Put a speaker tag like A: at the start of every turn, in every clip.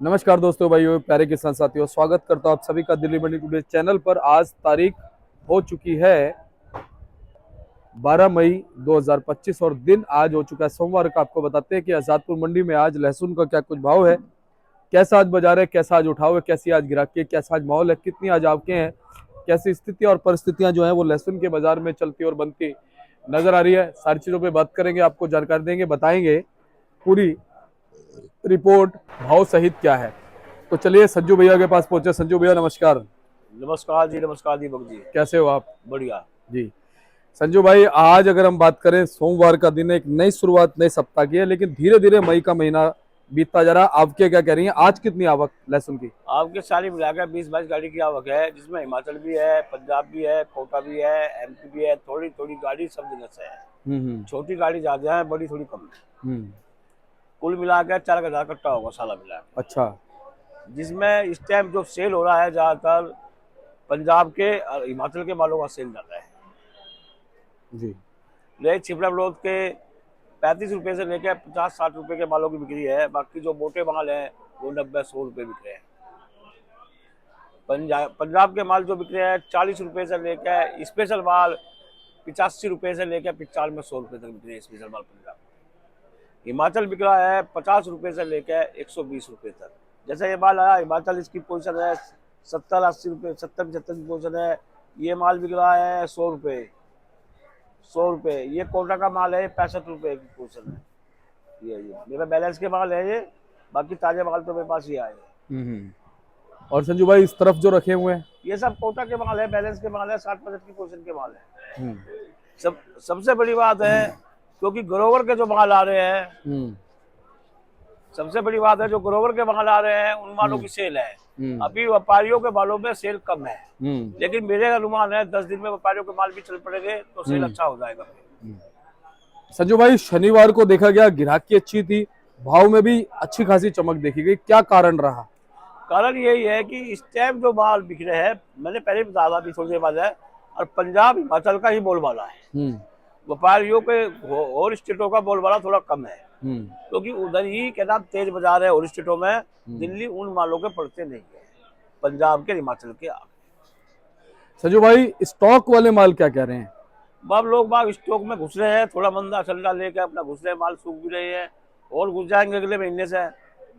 A: नमस्कार दोस्तों, भाइयों, प्यारे किसान साथियों, स्वागत करता हूं आप सभी का दिल्ली मंडी टुडे चैनल पर। आज तारीख हो चुकी है 12 मई 2025 और दिन आज हो चुका है सोमवार का। आपको बताते हैं कि आजादपुर मंडी में आज लहसुन का क्या कुछ भाव है, कैसा आज बाजार है, कैसा आज उठाव है, कैसी आज गिराकी है, कैसा आज माहौल है, कितनी आज आवकें हैं, कैसी स्थिति और परिस्थितियां जो है वो लहसुन के बाजार में चलती और बनती नजर आ रही है। सारी चीजों पे बात करेंगे, आपको जानकारी देंगे, बताएंगे पूरी रिपोर्ट भाव सहित क्या है। तो चलिए संजू भैया के पास पहुंचे। संजू भैया नमस्कार।
B: नमस्कार दीपक जी।
A: कैसे हो आप?
B: बढ़िया
A: जी। संजू भाई, आज अगर हम बात करें, सोमवार का दिन है, एक नई शुरुआत नए सप्ताह की है, लेकिन धीरे धीरे मई का महीना बीतता जा रहा है। आपके क्या कह रही हैं, आज कितनी आवक लहसुन की?
B: आपके सारी मिलाकर 20-22 गाड़ी की आवक है, जिसमें हिमाचल भी है, पंजाब भी है, कोटा भी है, एमपी भी है। थोड़ी थोड़ी गाड़ी सब जगह से है। छोटी गाड़ी ज्यादा है, बड़ी थोड़ी कम है। कुल मिलाकर 4,000 कट्टा होगा साला मिला।
A: अच्छा।
B: जिसमें इस टाइम जो सेल हो रहा है ज्यादातर पंजाब के और हिमाचल के मालों का सेल ज्यादा है।
A: जी।
B: रेट छिपड़ा बलोद के 35 रुपए से लेकर 50-60 रुपए के मालों की बिक्री है। बाकी जो मोटे माल है वो 90-100 रुपए बिक रहे हैं। पंजाब के माल जो बिक रहे हैं 40 रुपए से लेकर स्पेशल माल 85 रुपए से लेकर 95-100 रुपए तक बिक रहे हैं। स्पेशल माल पंजाब। हिमाचल बिक रहा है 50 रुपए से लेकर 120 रुपए तक। जैसे ये माल आया हिमाचल, इसकी पोजीशन है 70-80 रुपए, 70-75 की पोजीशन है। ये माल बिक रहा है 100 रुपए। ये कोटा का माल है 65 रुपए की पोजीशन है। ये मेरा बैलेंस के माल है ये। बाकी ताजे माल तो मेरे पास ही आए।
A: और संजू भाई, इस तरफ जो रखे हुए हैं
B: ये सब कोटा के माल है, बैलेंस के माल है, 60% की पोजीशन के माल है। सबसे बड़ी बात है क्योंकि ग्रोवर के जो माल आ रहे हैं, सबसे बड़ी बात है जो ग्रोवर के माल आ रहे हैं उन मालों की सेल है। अभी व्यापारियों के मालों में सेल कम है, लेकिन मेरे अनुमान है 10 दिन में व्यापारियों के माल भी चल पड़ेंगे तो सेल अच्छा हो जाएगा।
A: संजू भाई, शनिवार को देखा गया गिराकी अच्छी थी, भाव में भी अच्छी खासी चमक देखी गई, क्या कारण रहा?
B: कारण यही है कि इस टाइम जो माल बिक रहे हैं, मैंने पहले बता था अभी थोड़ी देर बाद है, और पंजाब हिमाचल का ही बोलबाला है। व्यापारियों के और स्टेटों का बोलबाला थोड़ा कम है, क्योंकि उधर ही क्या नाम तेज बाजार है और स्टेटों में। दिल्ली उन मालों के पड़ते नहीं है, पंजाब के हिमाचल के आगे।
A: संजू भाई, स्टॉक वाले माल क्या कह रहे हैं?
B: अब लोग बाग स्टॉक में घुस रहे हैं, थोड़ा मंदा चलना लेके अपना घुस रहे हैं। माल सूख भी रहे हैं और घुस जाएंगे अगले महीने से,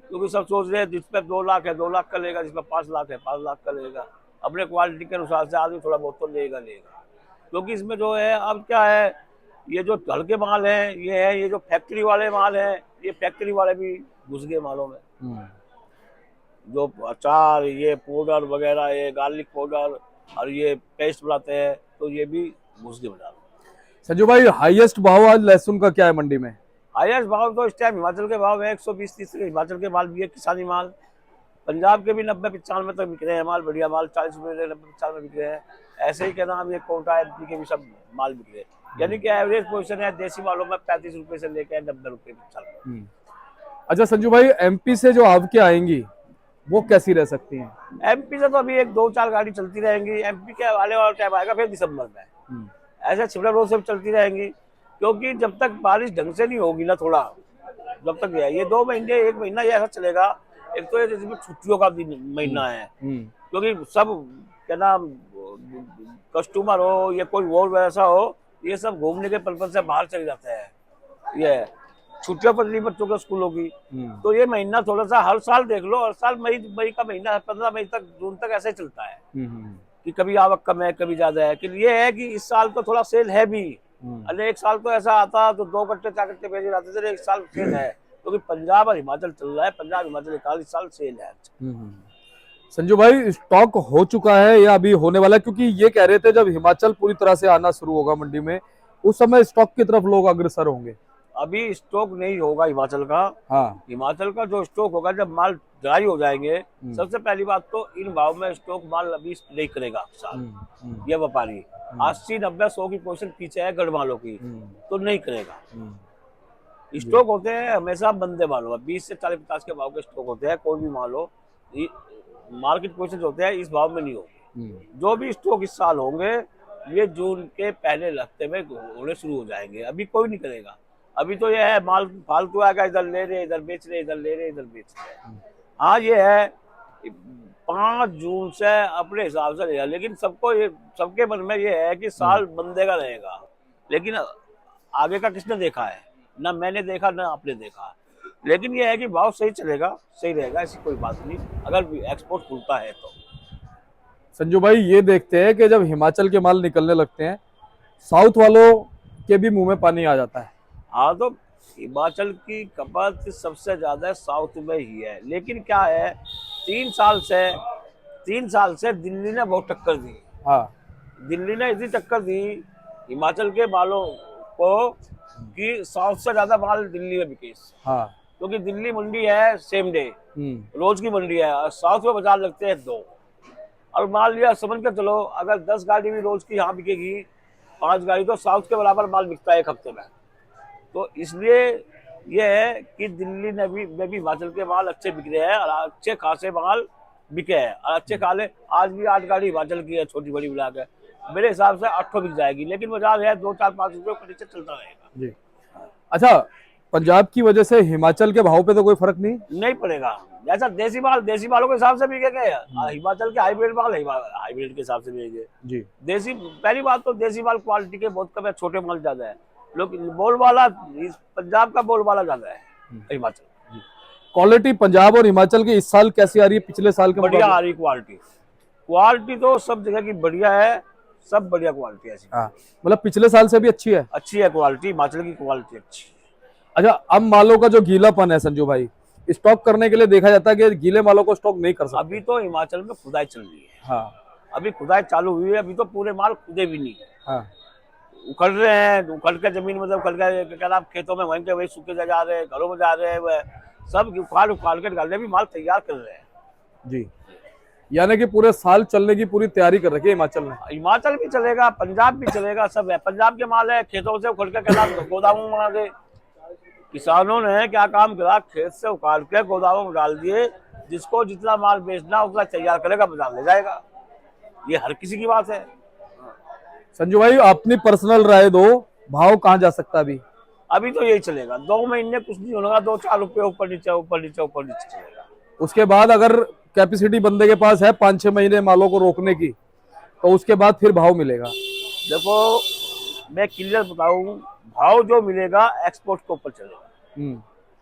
B: क्योंकि सब सोच रहे हैं जिसपे 2 लाख है 2 लाख का लेगा, जिसमें 5 लाख है 5 लाख का लेगा। अपने क्वालिटी के अनुसार से आदमी थोड़ा बहुत तो लेगा। क्योंकि इसमें जो है अब क्या है, ये जो हल्के माल है ये जो फैक्ट्री वाले माल है, ये फैक्ट्री वाले भी घुस गए मालों में। जो अचार, ये पाउडर वगैरह, ये गार्लिक पाउडर और ये पेस्ट बनाते हैं, तो ये भी घुस गए बाजार।
A: संजू भाई, हाईएस्ट भाव आज लहसुन का क्या है मंडी में?
B: हाईएस्ट भाव तो इस टाइम हिमाचल के भाव है 120-130 के। हिमाचल के माल भी है, किसानी माल। पंजाब के भी 90-95 तक बिक रहे हैं माल, बढ़िया माल 40 रुपये 90-95 बिक रहे हैं। ऐसे ही क्या नाम, ये कोटा एमपी के भी सब माल बिक रहे हैं। यानी कि एवरेज पोजीशन है देसी मालों में 35 रुपए से लेकर 90 रुपए।
A: अच्छा संजू भाई, एमपी से जो आवकें आएंगी वो कैसी रह सकती हैं?
B: एमपी से तो अभी 1-2-4 गाड़ी चलती रहेंगी। एमपी के आने वाला टाइम आएगा फिर दिसंबर में। ऐसे छिपड़ा रोड से चलती रहेंगी, क्योंकि जब तक बारिश ढंग से नहीं होगी ना, थोड़ा जब तक ये 2 महीने 1 महीना ये ऐसा चलेगा। एक तो ये जिसमें छुट्टियों का दिन महीना है, क्योंकि सब क्या नाम कस्टमर हो या कोई और वैसा हो, ये सब घूमने के पर्पज से बाहर चले जाते हैं। ये छुट्टियों पर नहीं बच्चों के स्कूलों की, तो ये महीना थोड़ा सा हर साल देख लो, हर साल मई का महीना 15 मई तक जून तक ऐसे चलता है कि कभी आवक कम है कभी ज्यादा है। कि ये है कि इस साल तो थोड़ा सेल है भी। अरे एक साल तो ऐसा आता तो 2 कट्टे 4 कट्टे भेजे जाते थे, एक साल सेल है क्योंकि पंजाब और हिमाचल चल रहा है। पंजाब हिमाचल 41 साल सेल है।
A: संजू भाई, स्टॉक हो चुका है या अभी होने वाला है? क्योंकि ये कह रहे थे जब हिमाचल पूरी तरह से आना शुरू होगा मंडी में, उस समय स्टॉक की तरफ लोग अग्रसर होंगे।
B: अभी स्टॉक नहीं होगा हिमाचल का।
A: हाँ।
B: हिमाचल का जो स्टॉक होगा जब माल ड्राई हो जाएंगे, सबसे पहली बात तो इन भाव में स्टॉक माल अभी नहीं करेगा साल। ये व्यापारी 80-90-100 की पोजीशन पीछे है गढ़ मालों की, तो नहीं करेगा। स्टॉक होते हैं हमेशा बंदे माल हो, 20 से 40-50 के भाव के स्टॉक होते हैं। कोई भी माल हो, मार्केट पोजीशन होते हैं इस भाव में नहीं होगी। जो भी स्टॉक इस साल होंगे ये जून के पहले हफ्ते में होने शुरू हो जाएंगे। अभी कोई नहीं करेगा। अभी तो ये है माल फालतू आएगा, इधर ले रहे इधर बेच रहे, इधर ले रहे इधर बेच रहे। हाँ ये है 5 जून से अपने हिसाब से रहेगा, लेकिन सबके मन में ये है कि साल बंदे का रहेगा, लेकिन आगे का किसने देखा है? ना मैंने देखा ना आपने देखा। लेकिन ये है कि भाव सही चलेगा, सही रहेगा, ऐसी कोई बात नहीं, अगर एक्सपोर्ट खुलता है तो।
A: संजू भाई ये देखते हैं कि जब हिमाचल के माल निकलने लगते हैं, साउथ वालों के भी मुंह में पानी आ जाता है।
B: हाँ तो हिमाचल की खपत सबसे ज्यादा साउथ में ही है, लेकिन क्या है, 3 साल से 3 साल से दिल्ली ने बहुत टक्कर दी।
A: हाँ।
B: दिल्ली ने इतनी टक्कर दी हिमाचल के मालों को कि साउथ से ज्यादा माल दिल्ली में बिके।
A: हाँ।
B: क्योंकि दिल्ली मंडी है सेम डे,
A: हम्म।
B: रोज की मंडी है, और साउथ में बाजार लगते हैं 2। और मान लिया समझ के चलो, अगर 10 गाड़ी भी रोज की यहाँ बिकेगी, 5 गाड़ी, तो साउथ के बराबर माल बिकता है एक हफ्ते में। तो इसलिए ये है कि दिल्ली में भी हिमाचल के माल अच्छे बिक रहे हैं, और अच्छे खासे माल बिके हैं, और अच्छे खाले। आज भी 8 गाड़ी हिमाचल की है, छोटी बड़ी मिला के मेरे हिसाब से 8 बिक जाएगी, लेकिन बाजार है 2, 4, 5 रुपये के नीचे चलता रहेगा
A: जी। अच्छा, पंजाब की वजह से हिमाचल के भाव पे तो कोई फर्क
B: नहीं पड़ेगा। जैसा देसी मालों के हिसाब से बिकेंगे, हिमाचल के हाइब्रिड माल हाइब्रिड के हिसाब से बिकेंगे
A: जी।
B: देसी। पहली बात तो देसी माल क्वालिटी के बहुत कम है, छोटे माल ज्यादा है। लोग बोलबाला पंजाब का बोलबाला ज्यादा है हिमाचल।
A: क्वालिटी पंजाब और हिमाचल की इस साल कैसी आ रही है पिछले साल के
B: बढ़िया
A: मुकाबले?
B: आ रही क्वालिटी तो सब जगह की बढ़िया है, सब बढ़िया क्वालिटी है।
A: हाँ, मतलब पिछले साल से भी अच्छी है।
B: अच्छी है क्वालिटी, हिमाचल की क्वालिटी अच्छी।
A: अच्छा, अब मालों का जो गीलापन है संजू भाई, स्टॉक करने के लिए देखा जाता है कि गीले मालों को स्टॉक नहीं कर सकते।
B: अभी तो हिमाचल में खुदाई चल रही है।
A: हाँ।
B: अभी खुदाई चालू हुई है, अभी तो पूरे माल खुदे भी नहीं है।
A: हाँ।
B: उखड़ रहे हैं, उखड़ के जमीन मतलब उखड़ के क्या नाम, खेतों में वहीं के वहीं सूखे जा रहे हैं, घरों में जा रहे हैं, वह सब उखाड़ के निकालने भी माल तैयार कर रहे हैं
A: जी। यानी कि पूरे साल चलने की पूरी तैयारी कर रखी है हिमाचल ने।
B: हिमाचल भी चलेगा, पंजाब भी चलेगा, सब है। पंजाब के माल है, खेतों से उखड़ के क्या नाम गोदामों में बना दे। किसानों ने क्या काम करा, खेत से उखाड़ के गोदामों में डाल दिए, जिसको जितना माल बेचना उतना तैयार करेगा, बाजार ले जाएगा। ये हर किसी की बात है।
A: संजू भाई अपनी पर्सनल राय दो, भाव कहाँ जा सकता है अभी?
B: अभी तो यही चलेगा, 2 महीने कुछ नहीं होगा, 2-4 रुपये ऊपर नीचे ऊपर नीचे ऊपर नीचे चलेगा।
A: उसके बाद अगर कैपेसिटी बंदे के पास है 5-6 महीने मालों को रोकने की, तो उसके बाद फिर भाव मिलेगा।
B: देखो मैं क्लियर बताऊं, भाव जो मिलेगा एक्सपोर्ट के ऊपर चलेगा।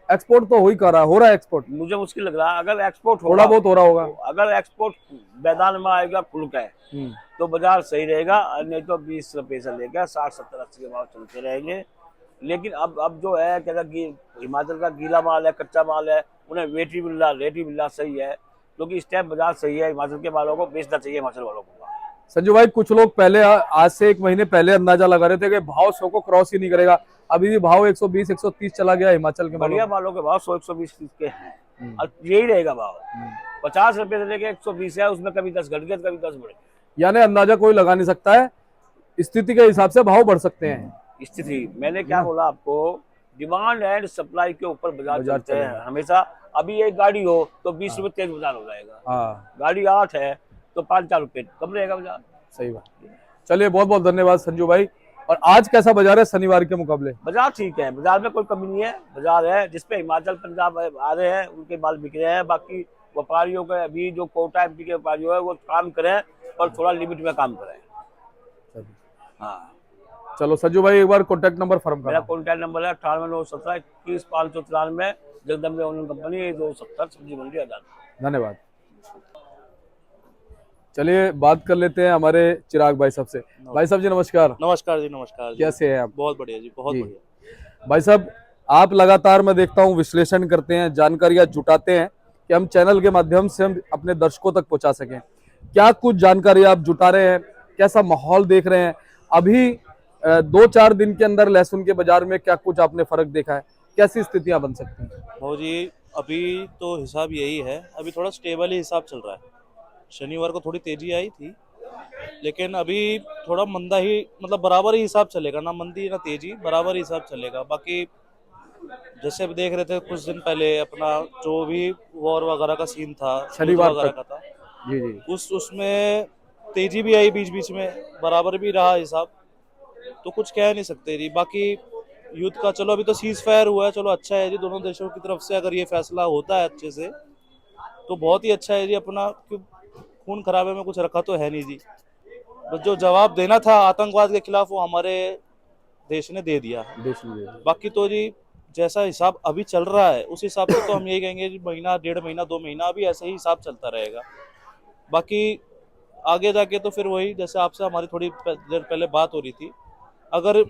A: एक्सपोर्ट तो हो रहा है एक्सपोर्ट।
B: मुझे मुश्किल लग रहा है, अगर एक्सपोर्ट
A: थोड़ा बहुत हो रहा होगा।
B: अगर एक्सपोर्ट मैदान में आएगा खुल के, तो बाजार सही रहेगा, नहीं तो 20 रुपये से लेकर 60, 70, 80 के भाव चलते रहेंगे। लेकिन अब जो है क्या कि हिमाचल का गीला माल है, कच्चा माल है, उन्हें रेट ही मिल रहा सही है, क्योंकि इस टाइम बाजार सही है। हिमाचल के मालों को बेचना चाहिए, हिमाचल वालों को।
A: संजू भाई कुछ लोग पहले आज से 1 महीने पहले अंदाजा लगा रहे थे कि भाव 100 को क्रॉस ही नहीं करेगा, अभी भी भाव 120, 130 चला गया हिमाचल के
B: बढ़िया मालों के भाव 100, 120 के हैं, और यही रहेगा भाव। 50 रुपए से लेके 120 है, उसमें कभी 10 घट गए, कभी 10 बढ़ गए।
A: यानी अंदाजा कोई लगा नहीं सकता है, स्थिति के हिसाब से भाव बढ़ सकते हैं।
B: स्थिति मैंने क्या बोला आपको, डिमांड एंड सप्लाई के ऊपर बाजार चलते हैं हमेशा। अभी एक गाड़ी हो तो 20 रुपए तेज बाजार हो जाएगा, गाड़ी 8 है तो 5-4 रुपए कम रहेगा बाजार।
A: सही बात। चलिए बहुत बहुत धन्यवाद संजू भाई। और आज कैसा बाजार है शनिवार के मुकाबले?
B: बाजार ठीक है, बाजार में कोई कमी नहीं है। बाजार है जिसपे हिमाचल पंजाब आ रहे हैं, उनके माल बिक रहे हैं। बाकी व्यापारियों के अभी जो कोटा एमपी के व्यापारियों है वो काम करें, और थोड़ा लिमिट में काम करें। हाँ
A: चलो संजू भाई एक बार कॉन्टैक्ट नंबर फर्म
B: मेरा कॉन्टैक्ट नंबर है 9897 21 593, जगदम्बे ऑनलाइन कंपनी 270 सब्जी मंडी आजाद।
A: धन्यवाद। चलिए बात कर लेते हैं हमारे चिराग भाई साहब से। भाई साहब जी नमस्कार।
C: नमस्कार जी, नमस्कार जी।
A: कैसे हैं आप?
C: बहुत बढ़िया जी, बहुत बढ़िया।
A: भाई साहब आप लगातार मैं देखता हूँ विश्लेषण करते हैं, जानकारियां जुटाते हैं कि हम चैनल के माध्यम से हम अपने दर्शकों तक पहुंचा सकें। क्या कुछ जानकारी आप जुटा रहे हैं, कैसा माहौल देख रहे हैं? अभी 2-4 दिन के अंदर लहसुन के बाजार में क्या कुछ आपने फर्क देखा है, कैसी स्थितियां बन सकती हैं?
C: भाऊ जी अभी तो हिसाब यही है, अभी थोड़ा स्टेबल ही हिसाब चल रहा है। शनिवार को थोड़ी तेजी आई थी, लेकिन अभी थोड़ा मंदा ही, मतलब बराबर ही हिसाब चलेगा, ना मंदी ना तेजी, बराबर ही हिसाब चलेगा। बाकी जैसे अब देख रहे थे कुछ दिन पहले अपना जो भी वॉर वगैरह का सीन था,
A: शनिवार
C: वगैरह
A: तक
C: का था,
A: जी जी
C: उसमें तेजी भी आई, बीच बीच में बराबर भी रहा हिसाब, तो कुछ कह नहीं सकते जी। बाकी युद्ध का चलो अभी तो सीज फायर हुआ है, चलो अच्छा है जी, दोनों देशों की तरफ से अगर ये फैसला होता है अच्छे से तो बहुत ही अच्छा है जी अपना, खून खराबे में कुछ रखा तो है नहीं जी, बस जो जवाब देना था आतंकवाद के खिलाफ वो हमारे देश ने दे दिया।
A: देश में
C: बाकी तो जी जैसा हिसाब अभी चल रहा है उस हिसाब से तो हम यही कहेंगे जी महीना, 1.5 महीना, 2 महीना अभी ऐसे ही हिसाब चलता रहेगा। बाकी आगे जाके तो फिर वही, जैसे आपसे हमारी थोड़ी देर पहले बात हो रही थी, अगर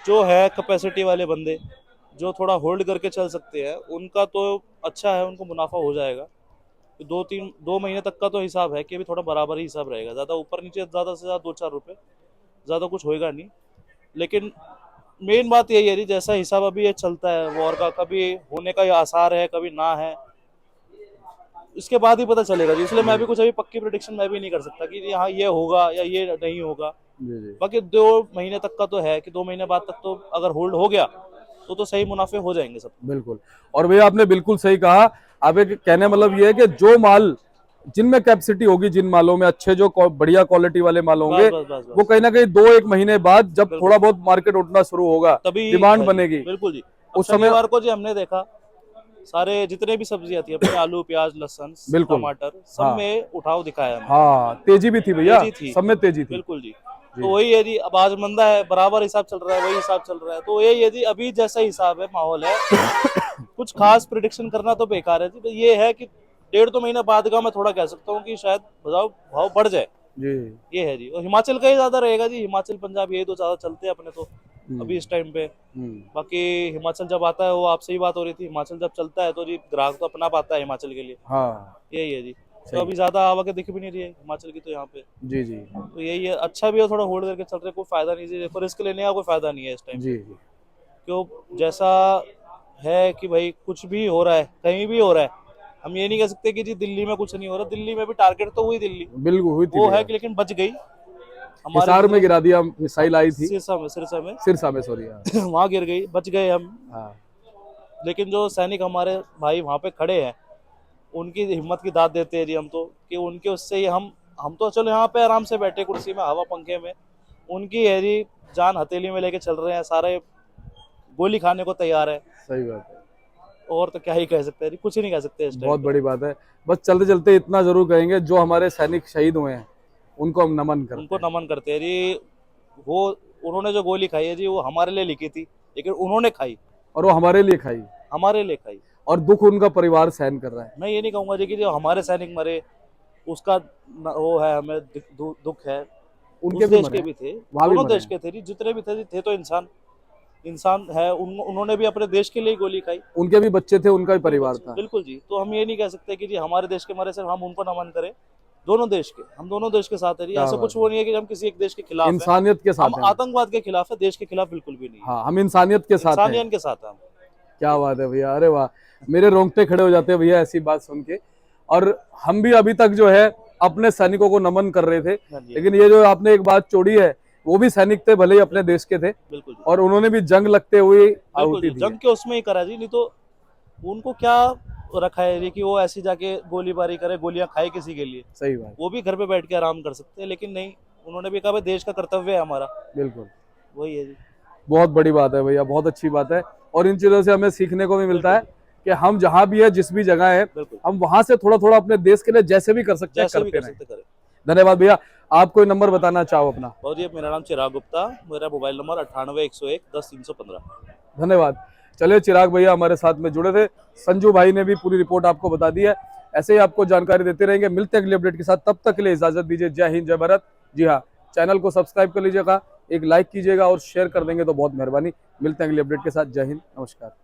C: जो है कैपेसिटी वाले बंदे जो थोड़ा होल्ड करके चल सकते हैं उनका तो अच्छा है, उनको मुनाफा हो जाएगा। तो 2 महीने तक का तो हिसाब है कि अभी थोड़ा बराबर ही हिसाब रहेगा, ज़्यादा ऊपर नीचे ज़्यादा से ज़्यादा 2-4 रुपये, ज़्यादा कुछ होएगा नहीं। लेकिन मेन बात यही है जी, जैसा हिसाब अभी ये चलता है वॉर का, कभी होने का ये आसार है कभी ना है, इसके बाद ही पता चलेगा जी। इसलिए मैं भी कुछ अभी पक्की प्रेडिक्शन मैं भी नहीं कर सकता कि हाँ ये होगा या ये नहीं होगा।
A: जी जी
C: बाकी 2 महीने तक का तो है कि 2 महीने बाद तक तो अगर होल्ड हो गया तो सही मुनाफे हो जाएंगे सब।
A: बिल्कुल। और भैया आपने बिल्कुल सही कहा। अब एक कहने मतलब ये है कि जो माल जिनमें कैपेसिटी होगी, जिन मालों में अच्छे जो बढ़िया क्वालिटी वाले माल होंगे,
C: बस बस बस
A: वो
C: बस
A: कहीं ना कहीं 2-1 महीने बाद जब
C: बिल्कुल।
A: थोड़ा बहुत मार्केट उठना शुरू होगा,
C: तभी
A: डिमांड
C: है जी,
A: बनेगी,
C: बिल्कुल जी। अब
A: उस समय
C: शनिवार को जी हमने देखा सारे जितने भी सब्जी आती है अपने, आलू प्याज लहसुन
A: बिल्कुल।
C: टमाटर सब
A: हाँ
C: में उठाव दिखाया हमें,
A: हाँ, तेजी भी थी भैया,
C: तेजी थी,
A: सब में तेजी थी।
C: बिल्कुल जी।
A: जी
C: तो वही है जी, अब आज मंदा है, बराबर हिसाब चल रहा है, वही हिसाब चल रहा है, तो यही है जी अभी जैसा हिसाब है माहौल है, कुछ खास प्रिडिक्शन करना तो बेकार है जी। तो ये है कि 1.5-2 महीना बाद का मैं थोड़ा कह सकता हूँ कि शायद भाव बढ़ जाए,
A: जी।
C: ये है जी। और हिमाचल का ही ज्यादा रहेगा जी, हिमाचल पंजाब यही तो ज्यादा चलते हैं अपने तो अभी इस टाइम पे। बाकी हिमाचल जब आता है, वो आपसे ही बात हो रही थी, हिमाचल जब चलता है तो जी ग्राहक तो अपना पाता है हिमाचल के लिए,
A: हाँ
C: यही है जी। तो
A: सही।
C: अभी ज्यादा आवक दिख भी नहीं रही है हिमाचल की तो यहाँ पे,
A: जी जी
C: तो यही है। अच्छा भी है थोड़ा होल्ड करके चल रहे, कोई फायदा नहीं जी, देखो रिस्क लेने का कोई फायदा नहीं है इस टाइम पे,
A: जी जी
C: क्यों जैसा है कि भाई कुछ भी हो रहा है कहीं भी हो रहा है, हम ये नहीं कह सकते कि जी दिल्ली में कुछ नहीं हो रहा, दिल्ली में भी टारगेट तो हुई दिल्ली,
A: बिल्कुल हुई थी
C: वो है
A: भैया।
C: कि लेकिन बच गई हमारे
A: हिसार में
C: जितने,
A: गिरा दिया, मिसाइल आई थी
C: सिरसा में
A: सिरसा में, सॉरी। हाँ
C: वहां गिर गई, बच गए हम।
A: हाँ
C: लेकिन जो सैनिक हमारे भाई वहां पे खड़े हैं उनकी हिम्मत की दाद देते हैं जी हम तो, कि उनके उससे ही हम तो चलो यहाँ पे आराम से बैठे कुर्सी में हवा पंखे में, उनकी है जी जान हथेली में लेके चल रहे हैं, सारे गोली खाने को तैयार है।
A: सही बात है।
C: और तो क्या ही कह सकते हैं जी, कुछ ही नहीं कह सकते इस टाइम
A: बहुत
C: पे।
A: बड़ी बात है। बस चलते चलते इतना जरूर कहेंगे, जो हमारे सैनिक शहीद हुए हैं उनको हम नमन करते
C: उनको
A: हैं।
C: नमन करते हैं जी। वो उन्होंने जो गोली खाई है जी वो हमारे लिए लिखी थी, लेकिन उन्होंने खाई,
A: और वो हमारे लिए खाई,
C: हमारे लिए खाई।
A: और दुख उनका परिवार सहन कर रहा है।
C: मैं ये नहीं कहूंगा जी कि जो हमारे सैनिक मरे उसका वो है हमें दुख है,
A: उनके
C: उस
A: भी
C: देश
A: मरे
C: के
A: हैं,
C: भी थे,
A: वहां भी
C: दोनों
A: मरे
C: देश
A: हैं।
C: के थे जी, जितने भी थे तो इंसान इंसान है। उन्होंने भी अपने देश के लिए ही गोली खाई,
A: उनके भी बच्चे थे, उनका भी
C: उनके भी
A: परिवार
C: बच्चे,
A: था।
C: बिल्कुल जी। तो हम ये नहीं कह सकते कि जी हमारे देश के मरे सिर्फ हम उनको नमन करें, दोनों देश के, हम दोनों देश के साथ है जी,
A: क्या
C: ऐसा
A: बात
C: कुछ वो नहीं है कि हम किसी एक देश के खिलाफ है,
A: इंसानियत के
C: हम
A: साथ हैं।
C: आतंकवाद के खिलाफ है, देश के खिलाफ बिल्कुल भी नहीं है,
A: हाँ, हम इंसानियत के साथ हैं।
C: इंसानियत के साथ है हम।
A: क्या बात है भैया, अरे वाह, मेरे रोंगटे खड़े हो जाते हैं भैया ऐसी बात सुन के। और हम भी अभी तक जो है अपने सैनिकों को नमन कर रहे थे,
C: हाँ जी,
A: लेकिन ये जो आपने एक बात छोड़ी है, वो भी सैनिक थे, भले ही अपने देश के थे,
C: बिल्कुल जी,
A: और उन्होंने भी जंग लगते हुए
C: बिल्कुल
A: आहुति
C: जी।
A: दी है।
C: जंग के उसमें ही करा जी, नहीं तो उनको क्या रखा है जी कि वो ऐसी जाके गोलीबारी करे, गोलियां खाए किसी के लिए,
A: सही बात,
C: वो भी घर पे बैठ के आराम कर सकते हैं, लेकिन नहीं, उन्होंने भी कहा भाई देश का कर्तव्य है हमारा,
A: बिल्कुल।
C: वही है जी।
A: बहुत बड़ी बात है भैया, बहुत अच्छी बात है। और इन चीजों से हमें सीखने को भी मिलता है
C: बिल्कुल
A: कि हम जहां भी है, जिस भी जगह है,
C: बिल्कुल,
A: हम वहां से थोड़ा थोड़ा अपने देश के लिए जैसे भी कर सकते हैं
C: जैसे भी
A: करते
C: कर
A: रहें।
C: सकते करें।
A: धन्यवाद भैया। आप कोई नंबर बताना चाहो अपना?
C: बहुत जी, मेरा नाम चिराग गुप्ता, मेरा मोबाइल नंबर 98-101-10-315।
A: धन्यवाद। चलिए, चिराग भैया हमारे साथ में जुड़े थे, संजू भाई ने भी पूरी रिपोर्ट आपको बता दी है। ऐसे ही आपको जानकारी देते रहेंगे, मिलते हैं अगले अपडेट के साथ, तब तक के लिए इजाजत दीजिए। जय हिंद, जय भारत। जी हाँ, चैनल को सब्सक्राइब कर लीजिएगा, एक लाइक कीजिएगा और शेयर कर देंगे तो बहुत मेहरबानी। मिलते हैं अगले अपडेट के साथ। जय हिंद, नमस्कार।